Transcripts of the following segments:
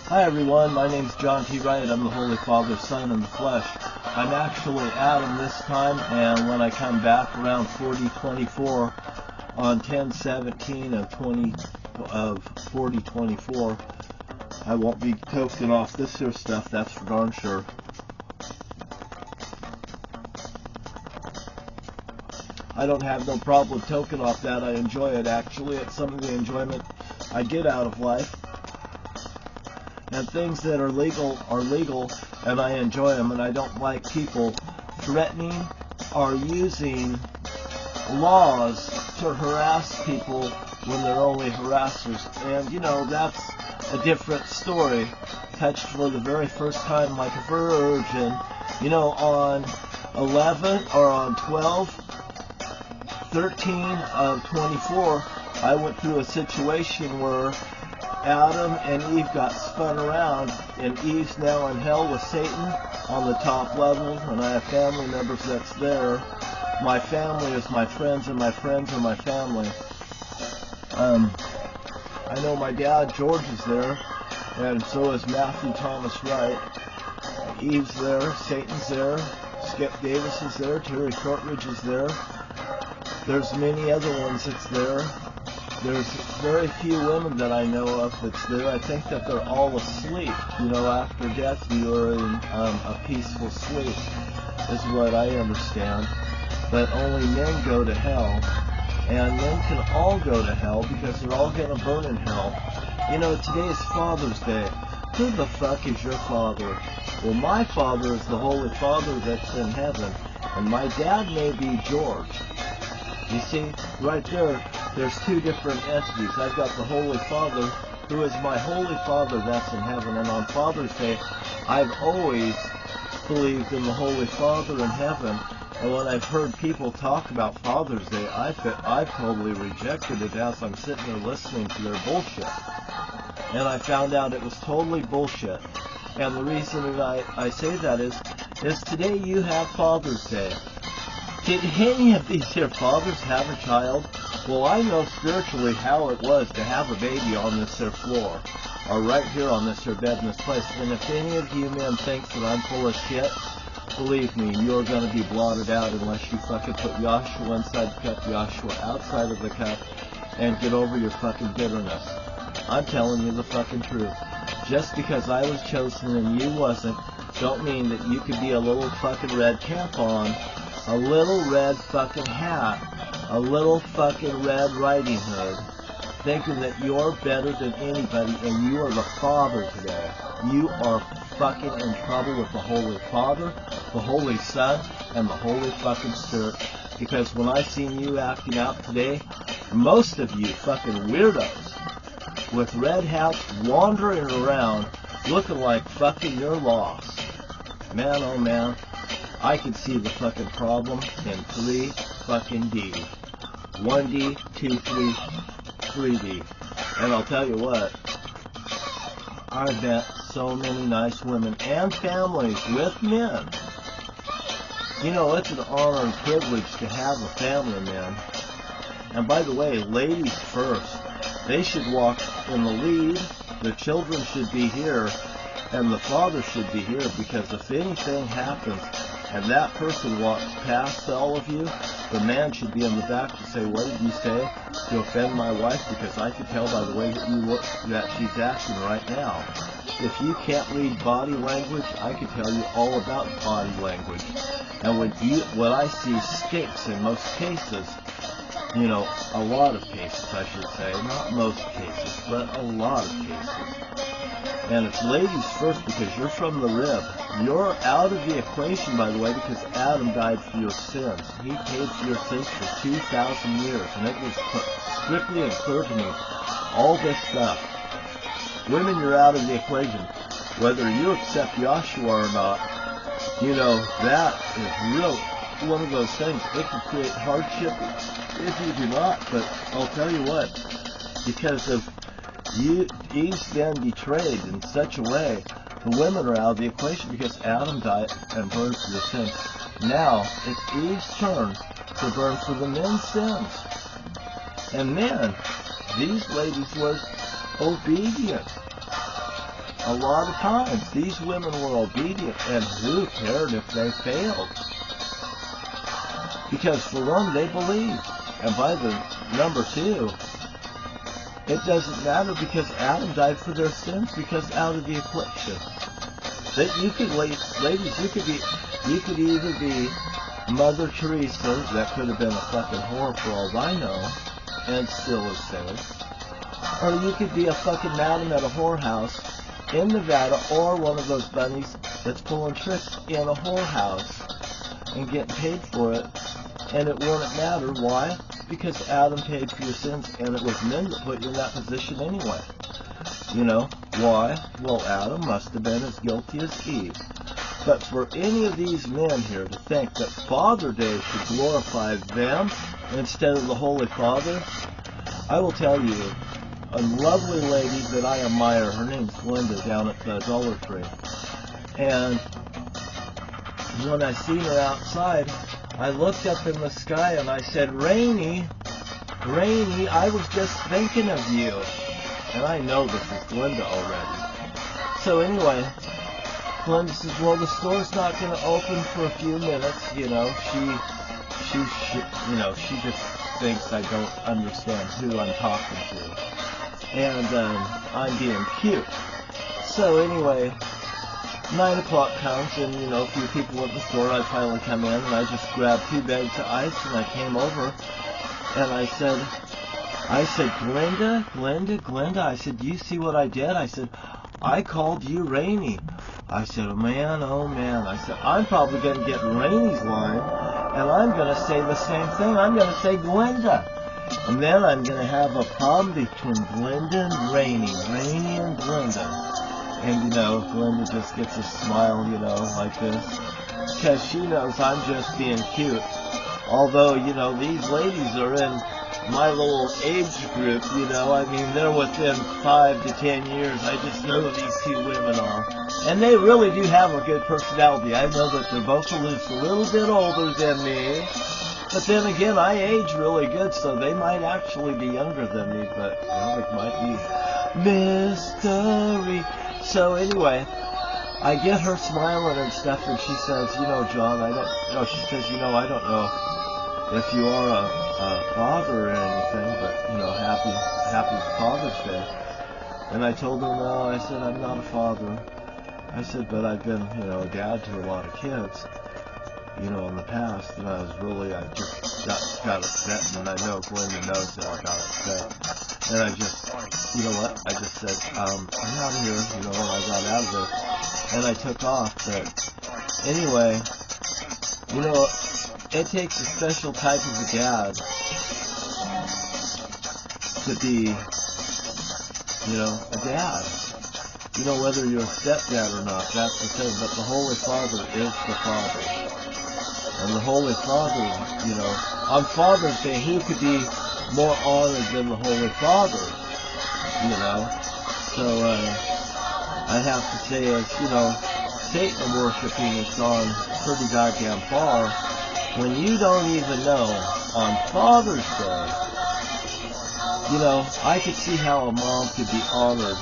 Hi everyone, my name's John T. Wright. I'm the Holy Father's Son in the flesh. I'm actually Adam this time, and when I come back around 4024 on 10/17 of 4024, I won't be toasting off this here stuff, that's for darn sure. I don't have no problem with toking off that. I enjoy it actually. It's some of the enjoyment I get out of life. And things that are legal, and I enjoy them, and I don't like people threatening or using laws to harass people when they're only harassers. And, you know, that's a different story. Touched for the very first time like a virgin. You know, on 11, or on 12/13 of 24, I went through a situation where Adam and Eve got spun around, and Eve's now in hell with Satan on the top level, and I have family members that's there. My family is my friends, and my friends are my family. I know my dad, George, is there, and so is Matthew Thomas Wright. Eve's there, Satan's there, Skip Davis is there, Terry Shortridge is there. There's many other ones that's there. There's very few women that I know of that's there. I think that they're all asleep. You know, after death you are in a peaceful sleep, is what I understand. But only men go to hell. And men can all go to hell because they're all going to burn in hell. You know, today is Father's Day. Who the fuck is your father? Well, my father is the Holy Father that's in heaven. And my dad may be George. You see, right there, there's two different entities. I've got the Holy Father, who is my Holy Father that's in heaven. And on Father's Day, I've always believed in the Holy Father in heaven. And when I've heard people talk about Father's Day, I've totally rejected it as I'm sitting there listening to their bullshit. And I found out it was totally bullshit. And the reason that I say that is today you have Father's Day. Did any of these here fathers have a child? Well, I know spiritually how it was to have a baby on this here floor, or right here on this here bed in this place. And if any of you men think that I'm full of shit, believe me, you're going to be blotted out unless you fucking put Yahshua inside the cup, Yahshua outside of the cup, and get over your fucking bitterness. I'm telling you the fucking truth. Just because I was chosen and you wasn't, don't mean that you could be a little fucking red tampon, a little red fucking hat, a little fucking red riding hood, thinking that you're better than anybody and you are the Father today. You are fucking in trouble with the Holy Father, the Holy Son, and the Holy fucking Spirit. Because when I seen you acting out today, most of you fucking weirdos with red hats wandering around looking like fucking you're lost. Man, oh man. I can see the fucking problem in 3 fucking D. 1D, 2D, 3D. And I'll tell you what, I've met so many nice women and families with men. You know, it's an honor and privilege to have a family, man. And by the way, ladies first. They should walk in the lead. The children should be here. And the father should be here, because if anything happens and that person walks past all of you, the man should be in the back to say, what did you say to offend my wife? Because I can tell by the way that you look that she's acting right now. If you can't read body language, I can tell you all about body language. And what I see stinks in most cases. You know, a lot of cases, I should say. Not most cases, but a lot of cases. And it's ladies first, because you're from the rib. You're out of the equation, by the way, because Adam died for your sins. He paid for your sins for 2,000 years, and it was strictly and clear to me. All this stuff. Women, you're out of the equation. Whether you accept Yahshua or not, you know, that is real. One of those things. It can create hardship if you do not, but I'll tell you what, because of Eve's been betrayed in such a way, the women are out of the equation because Adam died and burned for the sins. Now, it's Eve's turn to burn for the men's sins. And men, these ladies was obedient. a lot of times these women were obedient, and who cared if they failed? Because for one, they believed, and by the number two, it doesn't matter because Adam died for their sins, because out of the affliction. That you could, ladies, you could either be Mother Teresa, that could have been a fucking whore for all I know, and still is saved. Or you could be a fucking madam at a whorehouse in Nevada, or one of those bunnies that's pulling tricks in a whorehouse and getting paid for it, and it wouldn't matter. Why? Because Adam paid for your sins, and it was men that put you in that position anyway. You know, why? Well, Adam must have been as guilty as Eve. But for any of these men here to think that Father Day should glorify them instead of the Holy Father, I will tell you, a lovely lady that I admire, her name's Glenda, down at the Dollar Tree. And when I seen her outside, I looked up in the sky and I said, Rainy, Rainy, I was just thinking of you. And I know this is Glenda already. So anyway, Glenda says, well, the store's not going to open for a few minutes. You know, she just thinks I don't understand who I'm talking to. And I'm being cute. So anyway, 9 o'clock comes, and you know, a few people at the store. I finally come in, and I just grabbed 2 bags of ice, and I came over, and I said, Glenda, I said, do you see what I did? I said, I called you Rainy. I said, oh man, I said, I'm probably going to get Rainy's line, and I'm going to say the same thing. I'm going to say Glenda. And then I'm going to have a problem between Glenda and Rainy and Glenda. And, you know, Glenda just gets a smile, you know, like this. Because she knows I'm just being cute. Although, you know, these ladies are in my little age group, you know. I mean, they're within 5 to 10 years. I just know who these 2 women are. And they really do have a good personality. I know that their vocalist is a little bit older than me. But then again, I age really good, so they might actually be younger than me, but well, it might be mystery. So anyway, I get her smiling and stuff, and she says, you know, John, I don't know if you are a father or anything, but, you know, happy Father's Day. And I told her, no, I said, I'm not a father. I said, but I've been, you know, a dad to a lot of kids. You know, in the past, and I just got upset, and I know Glenda knows that I got upset. And I just, you know what, I just said, I'm out of here, you know, and I got out of there, and I took off. But anyway, you know, it takes a special type of a dad to be, you know, a dad. You know, whether you're a stepdad or not, that's the thing, but the Holy Father is the Father. And the Holy Father, you know, on Father's Day, who could be more honored than the Holy Father, you know? So, I have to say, as, you know, Satan worshiping has gone pretty goddamn far, when you don't even know on Father's Day, you know, I could see how a mom could be honored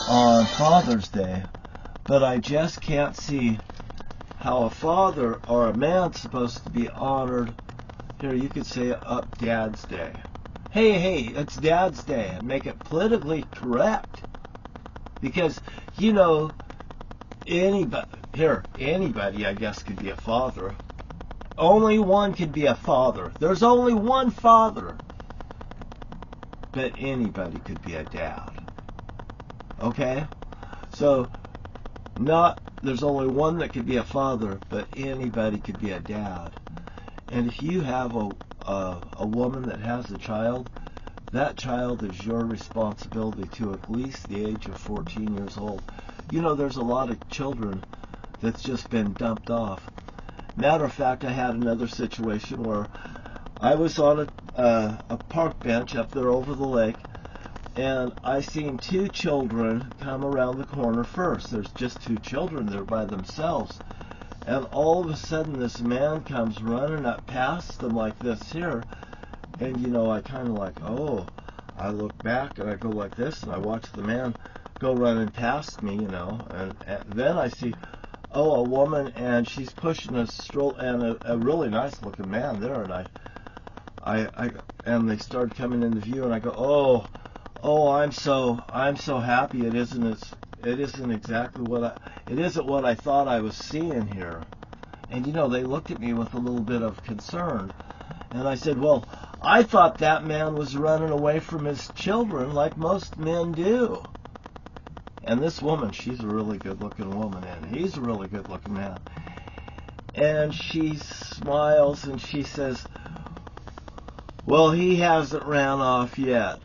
on Father's Day. But I just can't see how a father or a man's supposed to be honored. Here, you could say up Dad's Day. Hey, it's Dad's Day. And make it politically correct. Because, you know, anybody, I guess, could be a father. Only one could be a father. There's only one father. But anybody could be a dad. Okay? So, there's only one that could be a father, but anybody could be a dad. And if you have a woman that has a child, that child is your responsibility to at least the age of 14 years old. You know, there's a lot of children that's just been dumped off. Matter of fact, I had another situation where I was on a park bench up there over the lake, and I seen 2 children come around the corner first. There's just 2 children there by themselves. And all of a sudden this man comes running up past them like this here. And you know, I kind of like, oh, I look back and I go like this, and I watch the man go running past me, you know, and then I see, oh, a woman, and she's pushing a stroller, and a really nice looking man there, and I and they started coming into view, and I go, oh, I'm so happy. It isn't exactly it isn't what I thought I was seeing here. And you know, they looked at me with a little bit of concern, and I said, well, I thought that man was running away from his children like most men do. And this woman, she's a really good-looking woman, and he's a really good-looking man. And she smiles and she says, well, he hasn't ran off yet,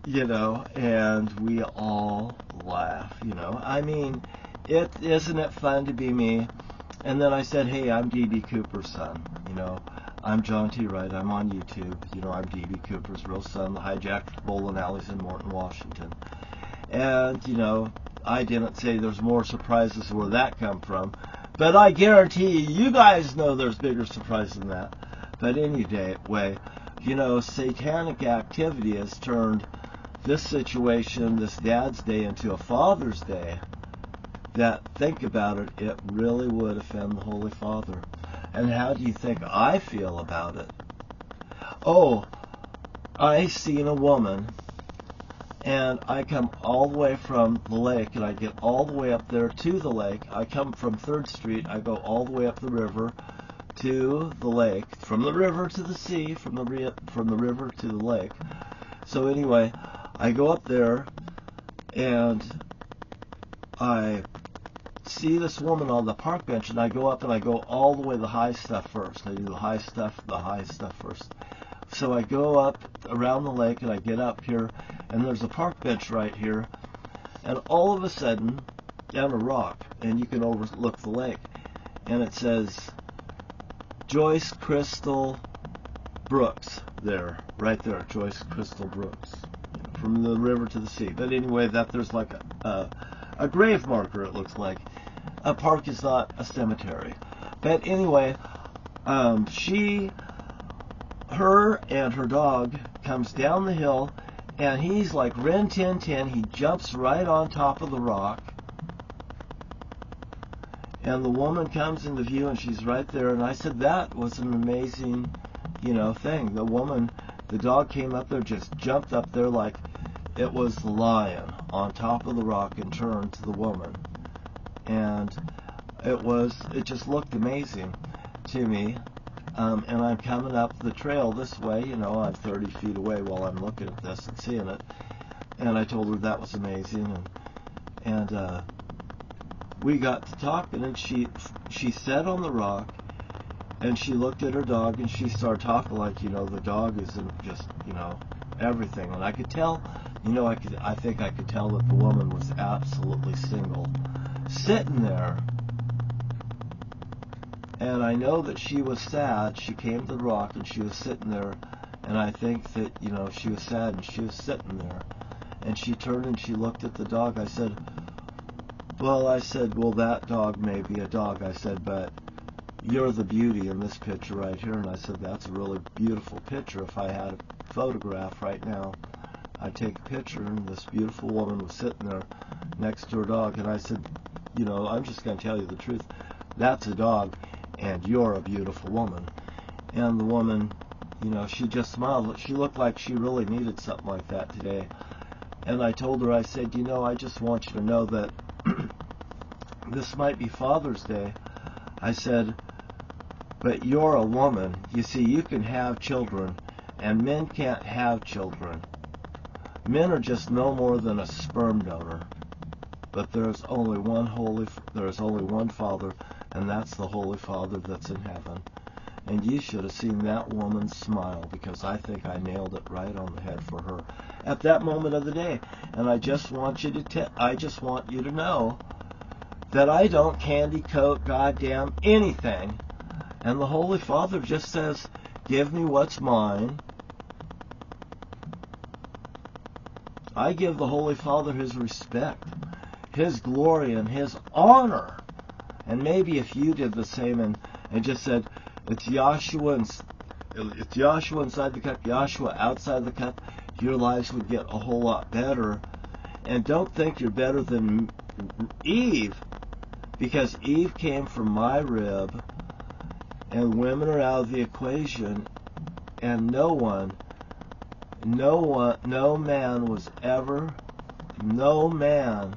you know, and we all laugh, you know. I mean, isn't it fun to be me? And then I said, hey, I'm D.B. Cooper's son, you know. I'm John T. Wright. I'm on YouTube. You know, I'm D.B. Cooper's real son, the hijacked bowling alleys in Morton, Washington. And, you know, I didn't say there's more surprises where that come from. But I guarantee you guys know there's bigger surprises than that. But anyway, you know, satanic activity has turned this situation, this Dad's Day, into a Father's Day. That, think about it, it really would offend the Holy Father. And how do you think I feel about it? Oh, I seen a woman, and I come all the way from the lake, and I get all the way up there to the lake. I come from 3rd Street, I go all the way up the river to the lake, from the river to the sea, from the river to the lake. So anyway, I go up there, and I see this woman on the park bench, and I go up and I go all the way the high stuff first. I do the high stuff first. So I go up around the lake, and I get up here, and there's a park bench right here, and all of a sudden, down a rock, and you can overlook the lake, and it says Joyce Crystal Brooks there, right there, Joyce Crystal Brooks, from the river to the sea. But anyway, there's like a grave marker, it looks like. A park is not a cemetery. But anyway, her and her dog comes down the hill, and he's like Rin Tin Tin. He jumps right on top of the rock, and the woman comes into view, and she's right there. And I said that was an amazing, you know, thing. The dog came up there, just jumped up there like it was the lion on top of the rock and turned to the woman. And it just looked amazing to me. And I'm coming up the trail this way, you know, I'm 30 feet away while I'm looking at this and seeing it. And I told her that was amazing, and we got to talking, and she sat on the rock, and she looked at her dog, and she started talking like, you know, the dog isn't just, you know, everything. And I could tell, you know, I think I could tell that the woman was absolutely single, sitting there. And I know that she was sad. She came to the rock, and she was sitting there, and I think that, you know, she was sad, and she was sitting there. And she turned and she looked at the dog. I said, well, that dog may be a dog. I said, but you're the beauty in this picture right here. And I said, that's a really beautiful picture. If I had a photograph right now, I'd take a picture, and this beautiful woman was sitting there next to her dog. And I said, you know, I'm just going to tell you the truth. That's a dog, and you're a beautiful woman. And the woman, you know, she just smiled. She looked like she really needed something like that today. And I told her, I said, you know, I just want you to know that this might be Father's Day. I said, but you're a woman. You see, you can have children, and men can't have children. Men are just no more than a sperm donor. But there's only one Father, and that's the Holy Father that's in heaven. And you should have seen that woman smile, because I think I nailed it right on the head for her at that moment of the day. And I just want you to know that I don't candy coat goddamn anything. And the Holy Father just says, give me what's mine. I give the Holy Father his respect, his glory, and his honor. And maybe if you did the same and just said, it's Yahshua inside the cup, Yahshua outside the cup, your lives would get a whole lot better. And don't think you're better than Eve, because Eve came from my rib, and women are out of the equation, and no man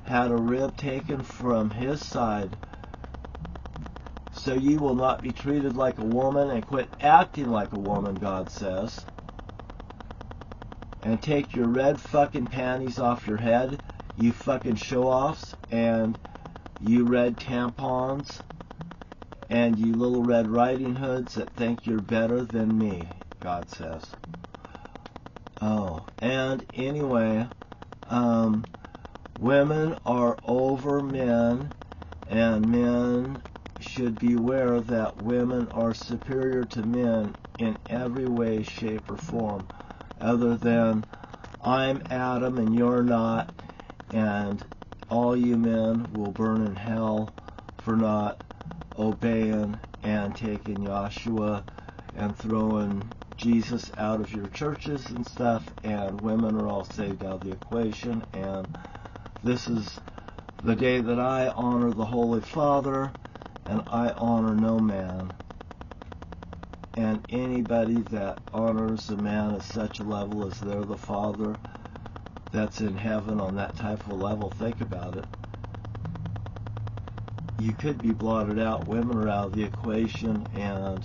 had a rib taken from his side. So you will not be treated like a woman, and quit acting like a woman, God says. And take your red fucking panties off your head, you fucking show-offs, and you red tampons, and you little Red Riding Hoods that think you're better than me, God says. Oh, and anyway, women are over men, and men should beware that women are superior to men in every way, shape, or form, other than I'm Adam and you're not, and all you men will burn in hell for not obeying and taking Yahshua and throwing Jesus out of your churches and stuff, and women are all saved out of the equation. And this is the day that I honor the Holy Father, and I honor no man. And anybody that honors a man at such a level as they're the Father that's in heaven on that type of a level, think about it. You could be blotted out. Women are out of the equation, and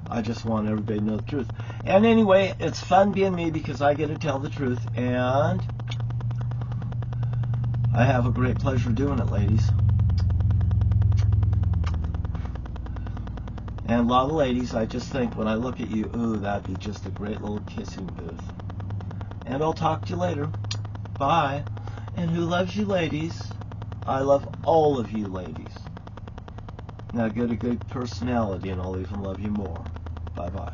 I just want everybody to know the truth. And anyway, it's fun being me because I get to tell the truth, and I have a great pleasure doing it, ladies. And a lot of ladies, I just think when I look at you, ooh, that'd be just a great little kissing booth. And I'll talk to you later. Bye. And who loves you, ladies? I love all of you, ladies. Now get a good personality, and I'll even love you more. Bye-bye.